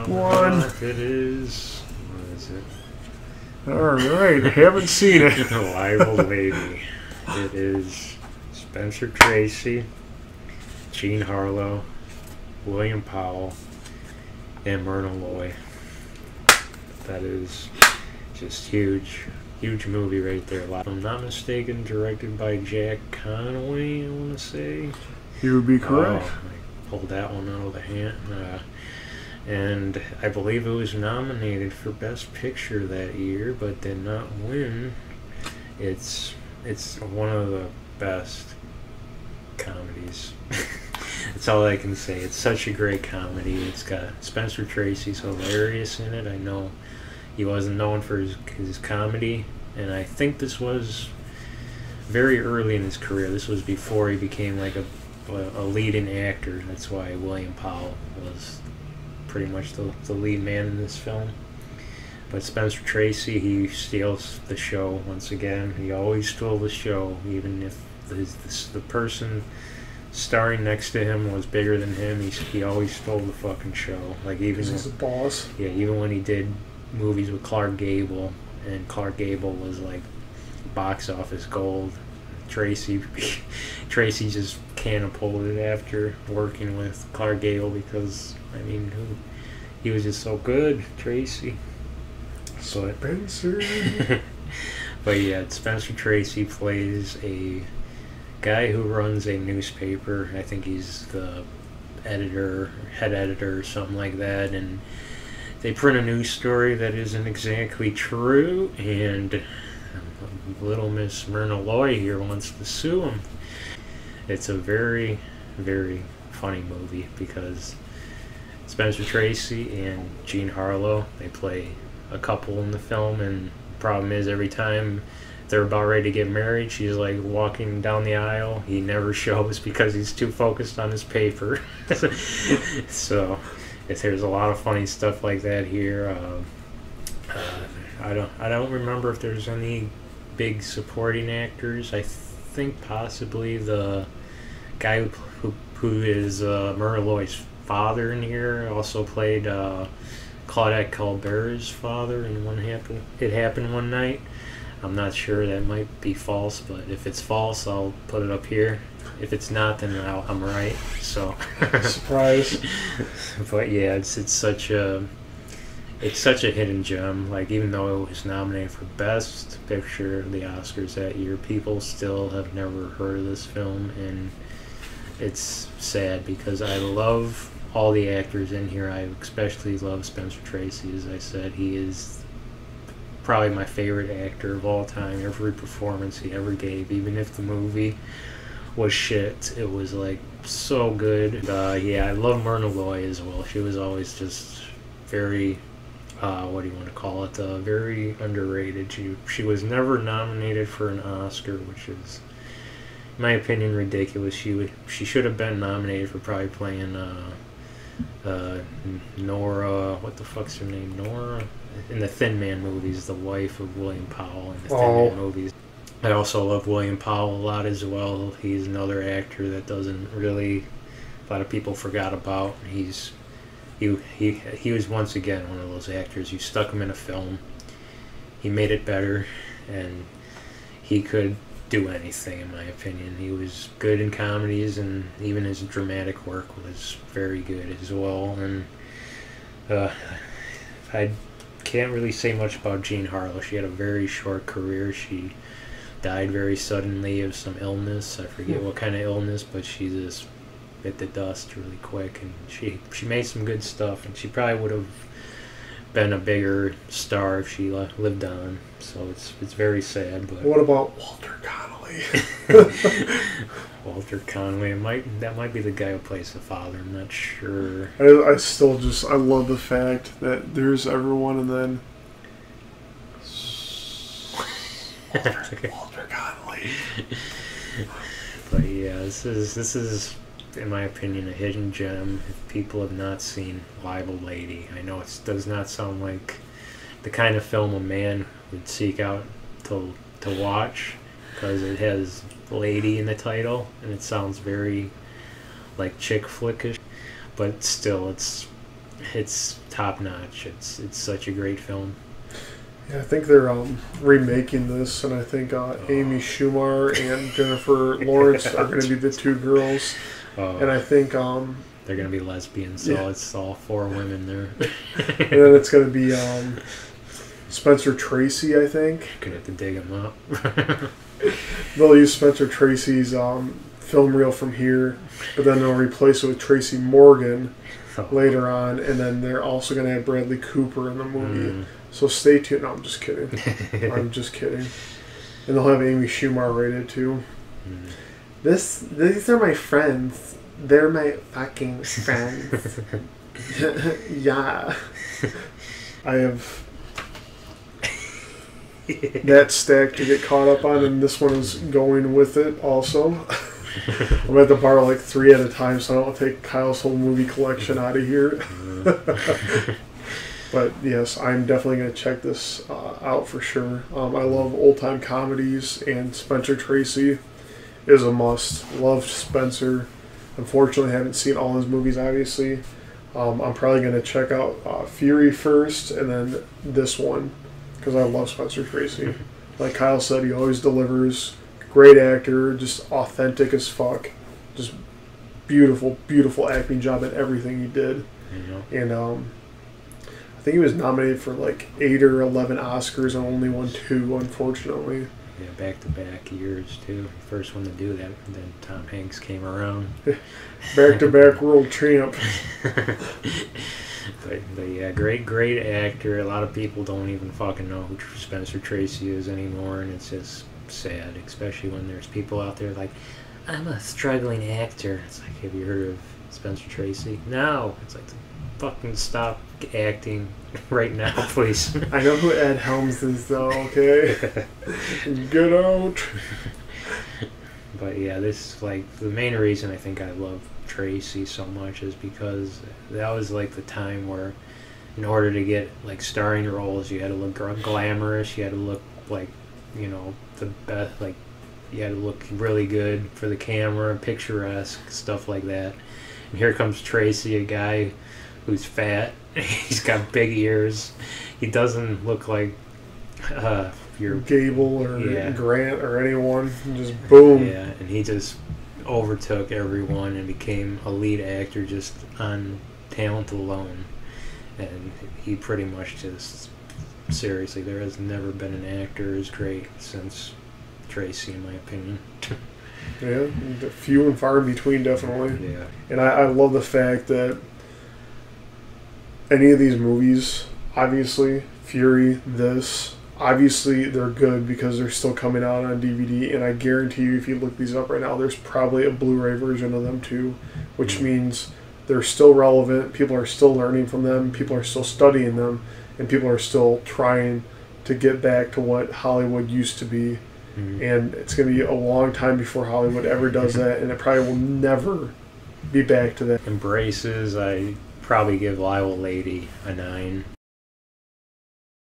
coming One. up. It is... What is it? Alright, haven't seen it. Libeled Lady. It is Spencer Tracy, Jean Harlow, William Powell, and Myrna Loy. That is just huge. Huge movie right there. If I'm not mistaken, directed by Jack Connolly, I want to say. You would be correct. I pulled that one out of the hat. And I believe it was nominated for Best Picture that year, but did not win. It's one of the best comedies. That's all I can say. It's such a great comedy. It's got Spencer Tracy's hilarious in it. I know he wasn't known for his comedy, and I think this was very early in his career. This was before he became like a leading actor. That's why William Powell was pretty much the lead man in this film. But Spencer Tracy, he steals the show once again. He always stole the show, even if the person starring next to him was bigger than him. He always stole the fucking show. Like even He's a boss. Yeah, even when he did movies with Clark Gable, and Clark Gable was like box office gold. Tracy just can't pull it after working with Clark Gable because I mean he was just so good, Tracy. Spencer. But yeah, Spencer Tracy plays a guy who runs a newspaper. I think he's the editor, head editor, or something like that, and they print a news story that isn't exactly true, and little Miss Myrna Loy here wants to sue him. It's a very, very funny movie because Spencer Tracy and Jean Harlow, they play a couple in the film, and the problem is every time they're about ready to get married, she's like walking down the aisle. He never shows because he's too focused on his paper. So there's a lot of funny stuff like that here. I don't remember if there's any big supporting actors. I think possibly the guy who is Myrna Loy's father in here also played Claudette Colbert's father in It Happened One Night. I'm not sure, that might be false, but if it's false, I'll put it up here. If it's not, then I'm right. So surprise. But yeah, it's such a hidden gem. Like even though it was nominated for Best Picture of the Oscars that year, people still have never heard of this film, and it's sad because I love all the actors in here. I especially love Spencer Tracy. As I said, he is probably my favorite actor of all time. Every performance he ever gave, even if the movie was shit, it was like so good. Yeah, I love Myrna Loy as well. She was always just very what do you want to call it, very underrated. She was never nominated for an Oscar, which is, in my opinion, ridiculous. She should have been nominated for probably playing Nora, what the fuck's her name, Nora, in the Thin Man movies, the wife of William Powell in the Thin Man movies. I also love William Powell a lot as well. He's another actor that doesn't really, a lot of people forgot about. He was once again one of those actors. You stuck him in a film, he made it better, and he could do anything, in my opinion. He was good in comedies, and even his dramatic work was very good as well. And I can't really say much about Jean Harlow. She had a very short career. She died very suddenly of some illness. I forget what kind of illness, but she just bit the dust really quick, and she made some good stuff, and she probably would have been a bigger star if she lived on. So it's very sad. But what about Walter Connolly? Walter Connolly, that might be the guy who plays the father. I'm not sure. I still I love the fact that there's everyone, and then Walter Connolly. But yeah, this is in my opinion a hidden gem. If people have not seen Libeled Lady, I know it does not sound like the kind of film a man would seek out to watch, because it has lady in the title and it sounds very like chick flickish, but still it's it's top notch. It's such a great film. Yeah, I think they're remaking this, and I think Amy Schumer and Jennifer Lawrence are going to be the two girls. And I think they're going to be lesbians, so it's all 4 women there. And then it's going to be Spencer Tracy, I think. Gonna have to dig him up. They'll use Spencer Tracy's film reel from here, but then they'll replace it with Tracy Morgan later on, and then they're also going to have Bradley Cooper in the movie. So stay tuned. No, I'm just kidding. I'm just kidding. And they'll have Amy Schumer rated too. These are my friends. They're my fucking friends. Yeah. I have that stack to get caught up on, and this one is going with it also. I'm at the bar like 3 at a time, so I don't take Kyle's whole movie collection out of here. But yes, I'm definitely going to check this out for sure. I love old-time comedies, and Spencer Tracy is a must. Love Spencer. Unfortunately, haven't seen all his movies, obviously. I'm probably going to check out Fury first, and then this one, because I love Spencer Tracy. Like Kyle said, he always delivers. Great actor, just authentic as fuck. Just beautiful, beautiful acting job at everything he did. And I think he was nominated for like 8 or 11 Oscars and only won 2, unfortunately. Yeah, back-to-back years, too. First one to do that, and then Tom Hanks came around. Back-to-back world champ. But yeah, great actor. A lot of people don't even fucking know who Spencer Tracy is anymore, and it's just sad, especially when there's people out there like, I'm a struggling actor. It's like, have you heard of Spencer Tracy? No. It's like, fucking stop acting right now, please. I know who Ed Helms is, though, okay? Get out. But yeah, this is like the main reason I think I love Tracy so much is because that was like the time where in order to get like starring roles, you had to look glamorous, you had to look like, you know, the best, like you had to look really good for the camera, picturesque, stuff like that. And here comes Tracy, a guy who's fat. He's got big ears. He doesn't look like your Gable or Grant or anyone. Just boom. Yeah, and he just overtook everyone and became a lead actor just on talent alone. And he pretty much just, seriously, there has never been an actor as great since Tracy, in my opinion. Yeah, few and far in between, definitely. Yeah. And I love the fact that any of these movies, obviously, Fury, this, obviously they're good because they're still coming out on DVD, and I guarantee you if you look these up right now, there's probably a Blu-ray version of them too, which means they're still relevant, people are still learning from them, people are still studying them, and people are still trying to get back to what Hollywood used to be. And it's going to be a long time before Hollywood ever does that, and it probably will never be back to that. Embraces, I probably give Libeled Lady a 9.